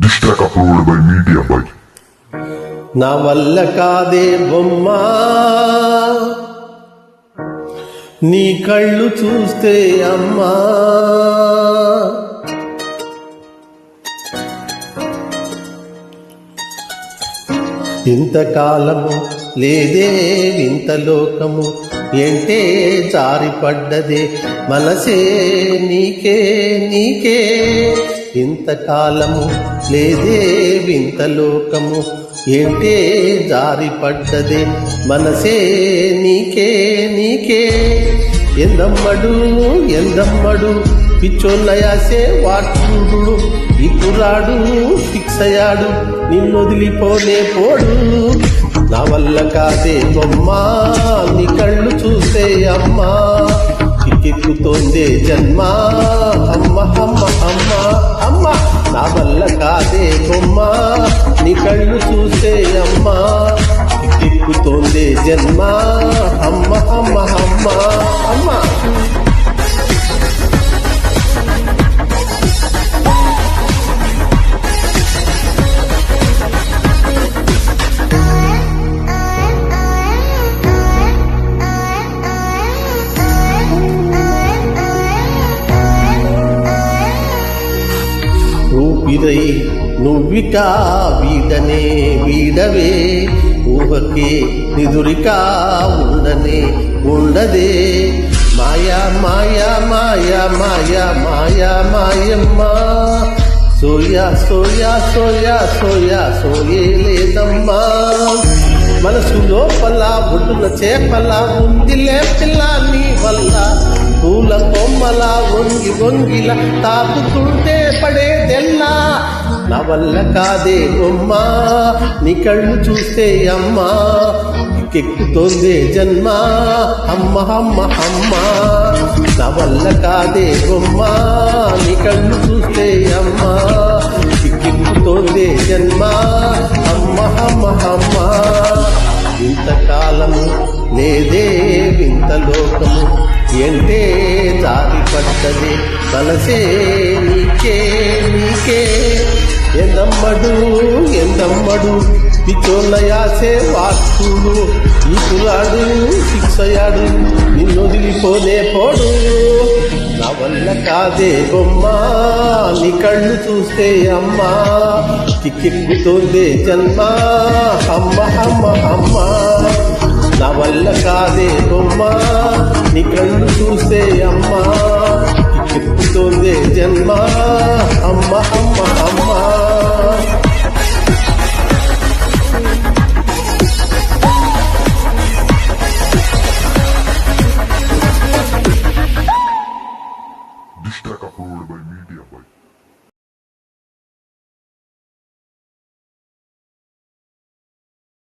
This track uploaded by Media by. నా వల్ల కాదే బొమ్మా నీ కళ్ళు చూస్తే అమ్మా ఇంతకాలము లేదే వింత లోకము ఏంటే జారిపడ్డదే మనసే నీకే నీకే ఇంతకాలము లేదే వింత లోకము ఏంటే జారిపడ్డదే మనసే నీకే నీకే ఎందమ్మడు ఎందమ్మడు పిచ్చోళ్ళయాసే వాటుడు ఈ కుర్రాడు ఫిక్స్ అయ్యాడు నిన్నొదిలిపోనే పోడు నా వల్ల కాదే బొమ్మా నీ కళ్ళు చూస్తే అమ్మా కిక్కెక్కుతోందే జన్మ అమ్మ అమ్మ అమ్మ అమ్మ నా వల్ల కాదే బొమ్మా నీ కళ్ళు చూస్తే అమ్మా కిక్కెక్కుతోందే జన్మ అమ్మ అమ్మ అమ్మ అమ్మ ఊపిరై నువ్వికా వీడనే వీడవే ఊహకే నిదురికా ఉండనే ఉండదే మాయా మాయా మాయా మాయా మాయా మాయమ్మ సోయా సోయా సోయా సోయా సోయే లేదమ్మా మనసు లోపల ఒడ్డున చేపల ఉందిలే పిల్ల నీ వల్ల పూల కొమ్మల వంగి వంగిల తాపుతుంటే పడేదెల్లా నా వల్ల కాదే బొమ్మా నీ కళ్ళు చూస్తే అమ్మా కెక్కుతోందే జన్మ అమ్మ అమ్మ అమ్మ నా వల్ల కాదే బొమ్మా నీ కళ్ళు చూస్తే అమ్మా కెక్కుతోందే జన్మ అమ్మ అమ్మ అమ్మ ఇంతకాలము లేదే వింత లోకము ఏంటే జారి పడ్డది మనసే నీకే నీకే ఎందమ్మడు ఎందమ్మడు పిచ్చోళ్ళయాసే వాస్తుడు ఈ కులాడు ఫిక్స్ అయ్యాడు నిన్నొదిలిపోనే పోడు నా వల్ల కాదే బొమ్మా నీ కళ్ళు చూస్తే అమ్మా కిక్కెక్కుతోందే జన్మ అమ్మ అమ్మ అమ్మ నా వల్ల కాదే బొమ్మా నీ కళ్ళు చూస్తే అమ్మా కిక్కెక్కుతోందే జన్మ అమ్మ